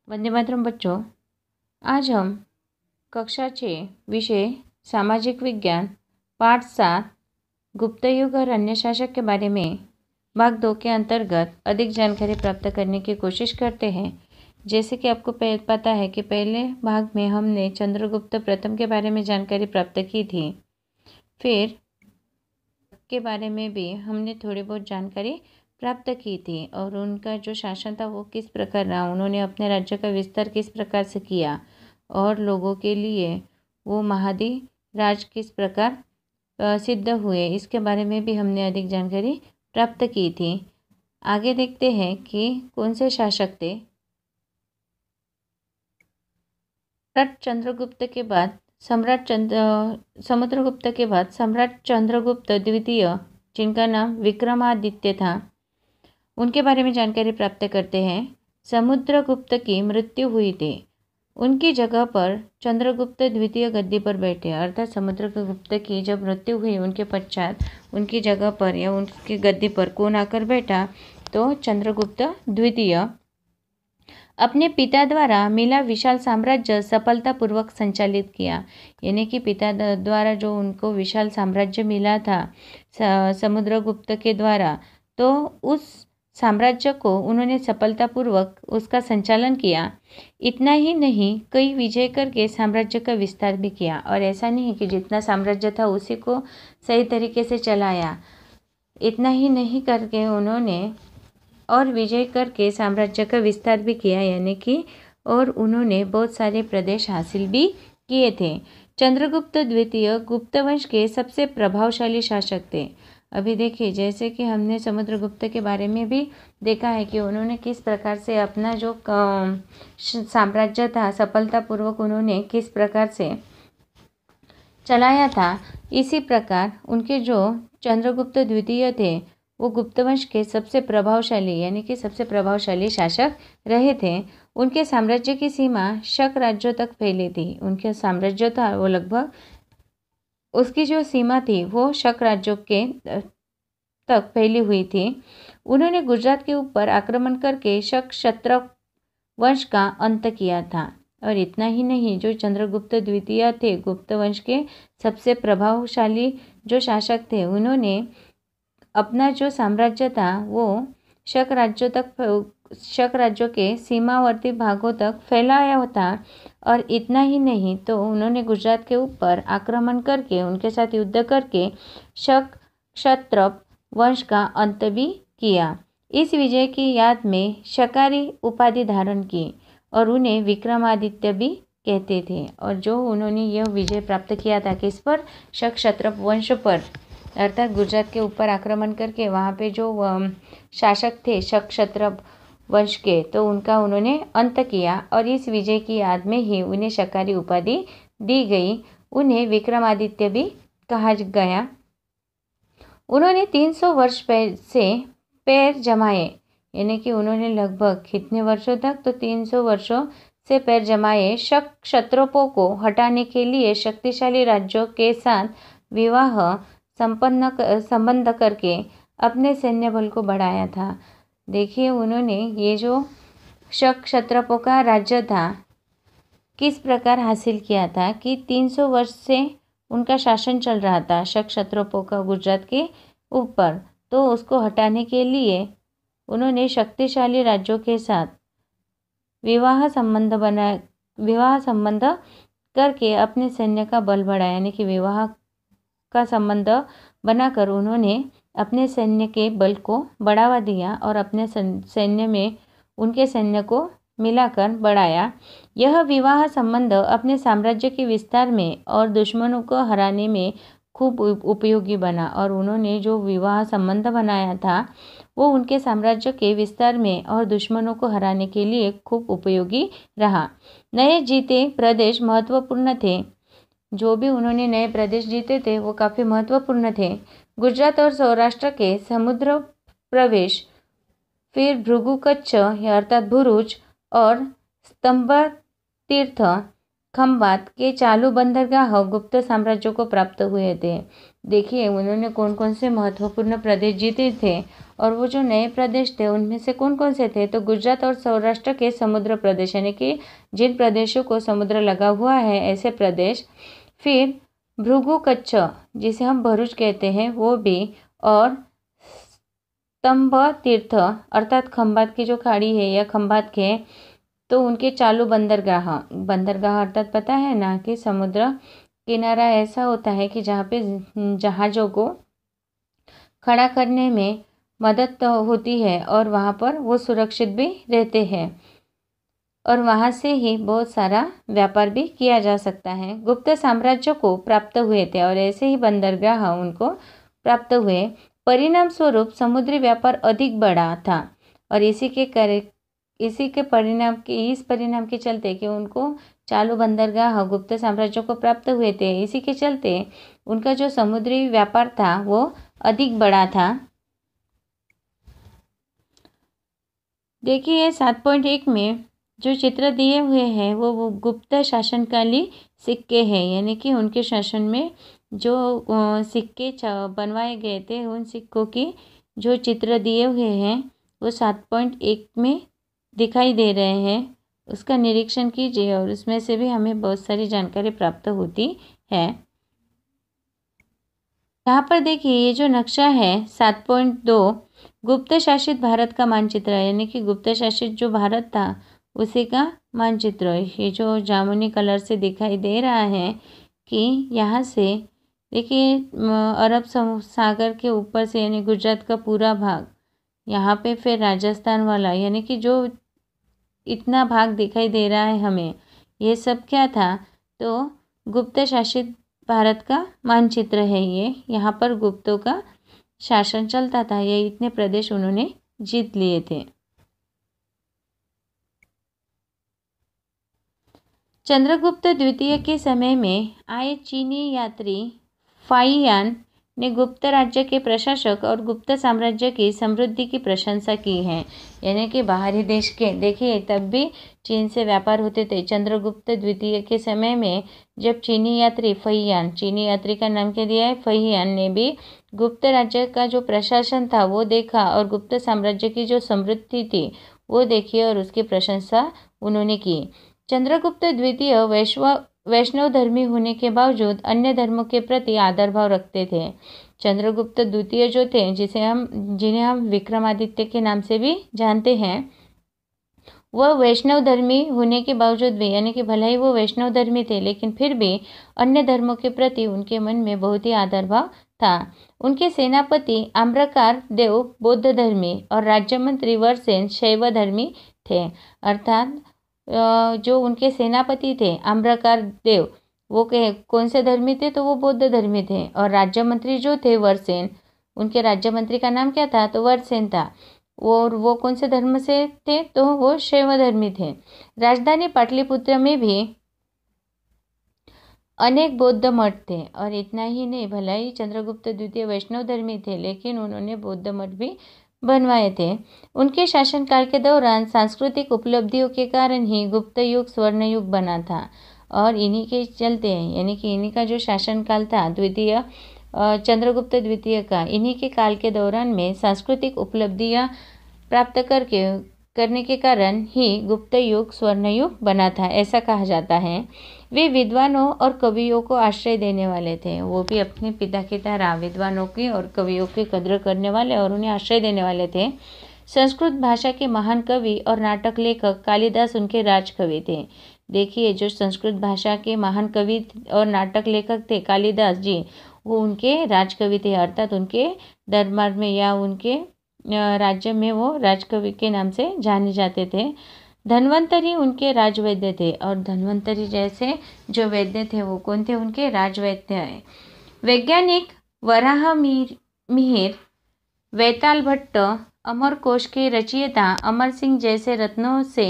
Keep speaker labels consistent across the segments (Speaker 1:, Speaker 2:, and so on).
Speaker 1: वंदे मातरम बच्चों, आज हम कक्षा 6 विषय सामाजिक विज्ञान पाठ 7 गुप्त युग और अन्य शासक के बारे में भाग 2 के अंतर्गत अधिक जानकारी प्राप्त करने की कोशिश करते हैं। जैसे कि आपको पता है कि पहले भाग में हमने चंद्रगुप्त प्रथम के बारे में जानकारी प्राप्त की थी। फिर के बारे में भी हमने थोड़ी बहुत जानकारी प्राप्त की थी और उनका जो शासन था वो किस प्रकार रहा, उन्होंने अपने राज्य का विस्तार किस प्रकार से किया और लोगों के लिए वो महाधिराज किस प्रकार सिद्ध हुए, इसके बारे में भी हमने अधिक जानकारी प्राप्त की थी। आगे देखते हैं कि कौन से शासक थे। समुद्रगुप्त के बाद सम्राट चंद्रगुप्त द्वितीय, जिनका नाम विक्रमादित्य था, उनके बारे में जानकारी प्राप्त करते हैं। समुद्रगुप्त की मृत्यु हुई थी, उनकी जगह पर चंद्रगुप्त द्वितीय गद्दी पर बैठे, अर्थात समुद्रगुप्त की जब मृत्यु हुई उनके पश्चात उनकी जगह पर या उनकी गद्दी पर कौन आकर बैठा, तो चंद्रगुप्त द्वितीय अपने पिता द्वारा मिला विशाल साम्राज्य सफलतापूर्वक संचालित किया। यानी कि पिता द्वारा जो उनको विशाल साम्राज्य मिला था समुद्रगुप्त के द्वारा, तो उस साम्राज्य को उन्होंने सफलतापूर्वक उसका संचालन किया। इतना ही नहीं, कई विजय करके साम्राज्य का विस्तार भी किया। और ऐसा नहीं है कि जितना साम्राज्य था उसी को सही तरीके से चलाया, इतना ही नहीं करके उन्होंने और विजय करके साम्राज्य का विस्तार भी किया, यानी कि और उन्होंने बहुत सारे प्रदेश हासिल भी किए थे। चंद्रगुप्त द्वितीय गुप्त वंश के सबसे प्रभावशाली शासक थे। अभी देखिए, जैसे कि हमने समुद्रगुप्त के बारे में भी देखा है कि उन्होंने किस प्रकार से अपना जो साम्राज्य था सफलतापूर्वक उन्होंने किस प्रकार से चलाया था। इसी प्रकार उनके जो चंद्रगुप्त द्वितीय थे वो गुप्तवंश के सबसे प्रभावशाली यानी कि सबसे प्रभावशाली शासक रहे थे। उनके साम्राज्य की सीमा शक राज्यों तक फैली थी। उनके साम्राज्य था वो लगभग, उसकी जो सीमा थी वो शक राज्यों के तक फैली हुई थी। उन्होंने गुजरात के ऊपर आक्रमण करके शक क्षत्र वंश का अंत किया था। और इतना ही नहीं, जो चंद्रगुप्त द्वितीय थे गुप्त वंश के सबसे प्रभावशाली जो शासक थे, उन्होंने अपना जो साम्राज्य था वो शक राज्यों के सीमावर्ती भागों तक फैलाया होता। और इतना ही नहीं, तो उन्होंने गुजरात के ऊपर आक्रमण करके उनके साथ युद्ध करके शक क्षत्र वंश का अंत भी किया। इस विजय की याद में शकारी उपाधि धारण की और उन्हें विक्रमादित्य भी कहते थे। और जो उन्होंने यह विजय प्राप्त किया था किस पर, शक क्षत्र वंश पर, अर्थात गुजरात के ऊपर आक्रमण करके वहाँ पे जो शासक थे शक क्षत्र वंश के, तो उनका उन्होंने अंत किया। और इस विजय की याद में ही उन्हें शकारी उपाधि दी गई, उन्हें विक्रमादित्य भी कहा गया। उन्होंने 300 वर्ष से पैर जमाए, यानी कि उन्होंने लगभग कितने वर्षों तक, तो 300 वर्षों से पैर जमाए। शक क्षत्रों को हटाने के लिए शक्तिशाली राज्यों के साथ विवाह संबंध करके अपने सैन्य बल को बढ़ाया था। देखिए, उन्होंने ये जो शक क्षत्रपों का राज्य था किस प्रकार हासिल किया था कि 300 वर्ष से उनका शासन चल रहा था शक क्षत्रपों का गुजरात के ऊपर, तो उसको हटाने के लिए उन्होंने शक्तिशाली राज्यों के साथ विवाह संबंध करके अपने सैन्य का बल बढ़ाया, यानी कि विवाह का संबंध बनाकर उन्होंने अपने सैन्य के बल को बढ़ावा दिया और अपने सैन्य में उनके सैन्य को मिलाकर बढ़ाया। यह विवाह संबंध अपने साम्राज्य के विस्तार में और दुश्मनों को हराने में खूब उपयोगी बना। और उन्होंने जो विवाह संबंध बनाया था वो उनके साम्राज्य के विस्तार में और दुश्मनों को हराने के लिए खूब उपयोगी रहा। नए जीते प्रदेश महत्वपूर्ण थे। जो भी उन्होंने नए प्रदेश जीते थे वो काफ़ी महत्वपूर्ण थे। गुजरात और सौराष्ट्र के समुद्र प्रवेश, फिर भृगु कच्छ अर्थात भुरुच और स्तंभ तीर्थ खंबात के चालू बंदरगाह गुप्त साम्राज्यों को प्राप्त हुए थे। देखिए उन्होंने कौन कौन से महत्वपूर्ण प्रदेश जीते थे, और वो जो नए प्रदेश थे उनमें से कौन कौन से थे। तो गुजरात और सौराष्ट्र के समुद्र प्रदेश, यानी कि जिन प्रदेशों को समुद्र लगा हुआ है ऐसे प्रदेश। फिर भृगु कच्छ, जिसे हम भरूच कहते हैं, वो भी। और स्तंभ तीर्थ अर्थात खंभात की जो खाड़ी है या खंभात के, तो उनके चालू बंदरगाह, बंदरगाह अर्थात पता है ना कि समुद्र किनारा ऐसा होता है कि जहाँ पे जहाज़ों को खड़ा करने में मदद होती है और वहाँ पर वो सुरक्षित भी रहते हैं, और वहाँ से ही बहुत सारा व्यापार भी किया जा सकता है। गुप्त साम्राज्य को प्राप्त हुए थे और ऐसे ही बंदरगाह उनको प्राप्त हुए। परिणाम स्वरूप समुद्री व्यापार अधिक बढ़ा था, और इस परिणाम के चलते कि उनको चालू बंदरगाह गुप्त साम्राज्य को प्राप्त हुए थे, इसी के चलते उनका जो समुद्री व्यापार था वो अधिक बढ़ा था। देखिए 7.1 में जो चित्र दिए हुए हैं वो गुप्त शासनकाली सिक्के हैं, यानी कि उनके शासन में जो सिक्के बनवाए गए थे, उन सिक्कों की जो चित्र दिए हुए हैं वो 7.1 में दिखाई दे रहे हैं। उसका निरीक्षण कीजिए और उसमें से भी हमें बहुत सारी जानकारी प्राप्त होती है। यहाँ पर देखिए ये जो नक्शा है 7.2 गुप्त शासित भारत का मानचित्र है, यानी कि गुप्त शासित जो भारत था उसी का मानचित्र। ये जो जामुनी कलर से दिखाई दे रहा है कि यहाँ से देखिए अरब सागर के ऊपर से, यानी गुजरात का पूरा भाग, यहाँ पे फिर राजस्थान वाला, यानी कि जो इतना भाग दिखाई दे रहा है हमें, ये सब क्या था, तो गुप्त शासित भारत का मानचित्र है ये। यहाँ पर गुप्तों का शासन चलता था, ये इतने प्रदेश उन्होंने जीत लिए थे। चंद्रगुप्त द्वितीय के समय में आए चीनी यात्री फाहियान ने गुप्त राज्य के प्रशासक और गुप्त साम्राज्य की समृद्धि की प्रशंसा की है, यानी कि बाहरी देश के, देखिए तब भी चीन से व्यापार होते थे। चंद्रगुप्त द्वितीय के समय में जब चीनी यात्री फाहियान, चीनी यात्री का नाम क्या दिया है, फाहियान, ने भी गुप्त राज्य का जो प्रशासन था वो देखा और गुप्त साम्राज्य की जो समृद्धि थी वो देखी और उसकी प्रशंसा उन्होंने की। चंद्रगुप्त द्वितीय वैष्णव धर्मी होने के बावजूद अन्य धर्मों के प्रति आदर भाव रखते थे। चंद्रगुप्त द्वितीय जो थे, जिन्हें हम विक्रमादित्य के नाम से भी जानते हैं, वह वैष्णव धर्मी होने के बावजूद भी, यानी कि भले ही वो वैष्णव धर्मी थे लेकिन फिर भी अन्य धर्मों के प्रति उनके मन में बहुत ही आदर भाव था। उनके सेनापति आम्रकार देव बौद्ध धर्मी और राज्य मंत्री वरसेन शैव धर्मी थे। अर्थात जो उनके सेनापति थे आम्रकार देव, वो कौन से धर्मी थे, तो वो बौद्ध धर्मी थे। और राज्य मंत्री जो थे वरसेन, उनके राज्य मंत्री का नाम क्या था, तो वरसेन था। और वो कौन से धर्म से थे, तो वो शैव धर्मी थे। राजधानी पाटलिपुत्र में भी अनेक बौद्ध मठ थे। और इतना ही नहीं, भला ही चंद्रगुप्त द्वितीय वैष्णव धर्मी थे लेकिन उन्होंने बौद्ध मठ भी बनवाए थे। उनके शासनकाल के दौरान सांस्कृतिक उपलब्धियों के कारण ही गुप्त युग स्वर्ण युग बना था, और इन्हीं के चलते, यानी कि इन्हीं का जो शासनकाल था द्वितीय चंद्रगुप्त द्वितीय का, इन्हीं के काल के दौरान में सांस्कृतिक उपलब्धियां प्राप्त करने के कारण ही गुप्त युग स्वर्ण युग बना था, ऐसा कहा जाता है। वे विद्वानों और कवियों को आश्रय देने वाले थे। वो भी अपने पिता की तरह विद्वानों की और कवियों की कद्र करने वाले और उन्हें आश्रय देने वाले थे। संस्कृत भाषा के महान कवि और नाटक लेखक कालिदास उनके राजकवि थे। देखिए जो संस्कृत भाषा के महान कवि और नाटक लेखक थे कालिदास जी, वो उनके राजकवि थे, अर्थात उनके दरबार में या उनके राज्य में वो राजकवि के नाम से जाने जाते थे। धन्वंतरी उनके राजवैद्य थे, और धन्वंतरी जैसे जो वैद्य थे वो कौन थे, उनके राजवैद्य है। वैज्ञानिक वराह मिहिर, वैताल भट्ट, अमर कोश के रचयिता अमर सिंह जैसे रत्नों से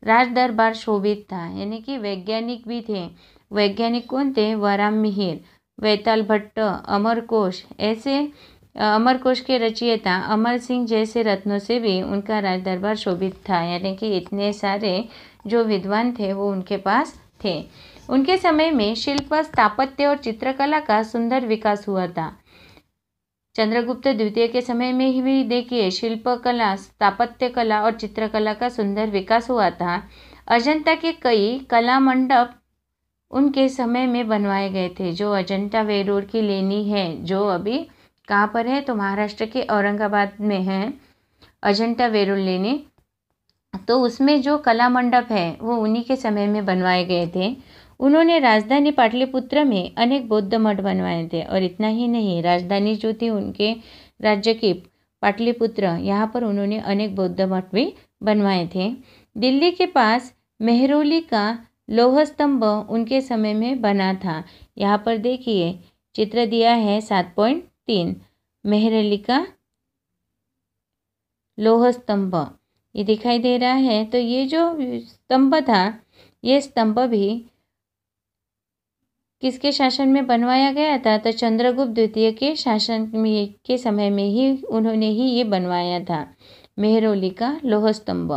Speaker 1: राज दरबार शोभित था, यानी कि वैज्ञानिक भी थे। वैज्ञानिक कौन थे, वराह मिहिर, वैताल भट्ट, अमर कोश, ऐसे अमर कोश के रचयिता अमर सिंह जैसे रत्नों से भी उनका राज दरबार शोभित था, यानी कि इतने सारे जो विद्वान थे वो उनके पास थे। थे। उनके समय में शिल्प, स्थापत्य और चित्रकला का सुंदर विकास हुआ था। चंद्रगुप्त द्वितीय के समय में ही भी देखिए शिल्पकला, स्थापत्य कला और चित्रकला का सुंदर विकास हुआ था। अजंता के कई कला मंडप उनके समय में बनवाए गए थे। जो अजंता वेरूर की लेनी है, जो अभी कहाँ पर है, तो महाराष्ट्र के औरंगाबाद में है अजंता वेरूर लेनी। तो उसमें जो कला मंडप है वो उन्हीं के समय में बनवाए गए थे। उन्होंने राजधानी पाटलिपुत्र में अनेक बौद्ध मठ बनवाए थे। और इतना ही नहीं, राजधानी जो थी उनके राज्य की पाटलिपुत्र, यहाँ पर उन्होंने अनेक बौद्ध मठ भी बनवाए थे। दिल्ली के पास मेहरौली का लौह स्तंभ उनके समय में बना था। यहाँ पर देखिए चित्र दिया है 7.3, मेहरौली का लौह स्तंभ ये दिखाई दे रहा है। तो ये जो स्तंभ था, ये स्तंभ भी किसके शासन में बनवाया गया था, तो चंद्रगुप्त द्वितीय के शासन के समय में ही उन्होंने ही ये बनवाया था, मेहरौली का लौह स्तंभ,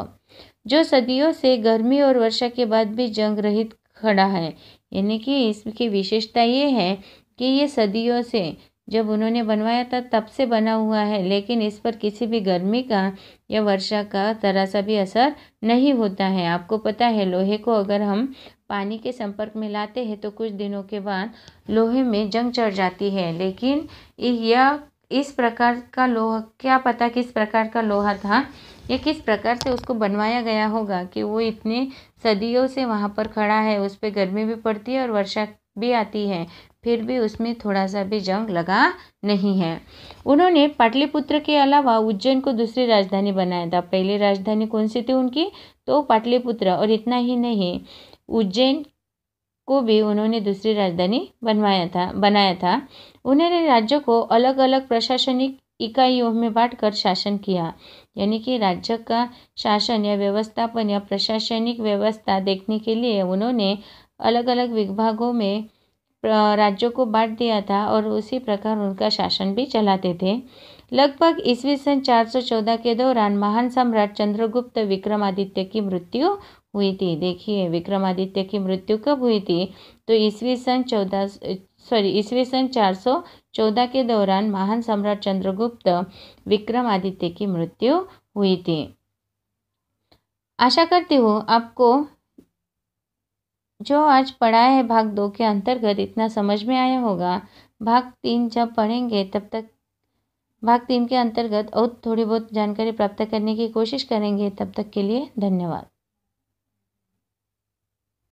Speaker 1: जो सदियों से गर्मी और वर्षा के बाद भी जंग रहित खड़ा है। यानी कि इसकी विशेषता ये है कि ये सदियों से, जब उन्होंने बनवाया था तब से बना हुआ है, लेकिन इस पर किसी भी गर्मी का या वर्षा का जरा सा भी असर नहीं होता है। आपको पता है लोहे को अगर हम पानी के संपर्क में लाते हैं तो कुछ दिनों के बाद लोहे में जंग चढ़ जाती है। लेकिन यह इस प्रकार का लोहा, क्या पता किस प्रकार का लोहा था, ये किस प्रकार से उसको बनवाया गया होगा कि वो इतने सदियों से वहाँ पर खड़ा है, उस पर गर्मी भी पड़ती है और वर्षा भी आती है, फिर भी उसमें थोड़ा सा भी जंग लगा नहीं है। उन्होंने पाटलिपुत्र के अलावा उज्जैन को दूसरी राजधानी बनाया था। पहली राजधानी कौन सी थी उनकी, तो पाटलिपुत्र। और इतना ही नहीं, उज्जैन को भी उन्होंने दूसरी राजधानी बनाया था। उन्होंने राज्य को अलग अलग प्रशासनिक इकाइयों में बांटकर शासन किया। यानी कि राज्य का शासन या व्यवस्थापन या प्रशासनिक व्यवस्था देखने के लिए उन्होंने अलग अलग विभागों में राज्यों को बांट दिया था और उसी प्रकार उनका शासन भी चलाते थे। लगभग ईस्वी सन 414 के दौरान महान सम्राट चंद्रगुप्त विक्रमादित्य की मृत्यु हुई थी। देखिए विक्रमादित्य की मृत्यु कब हुई थी, तो ईस्वी सन 414 के दौरान महान सम्राट चंद्रगुप्त विक्रमादित्य की मृत्यु हुई थी। आशा करती हूँ आपको जो आज पढ़ा है भाग 2 के अंतर्गत इतना समझ में आया होगा। भाग 3 जब पढ़ेंगे तब तक भाग 3 के अंतर्गत और थोड़ी बहुत जानकारी प्राप्त करने की कोशिश करेंगे। तब तक के लिए धन्यवाद।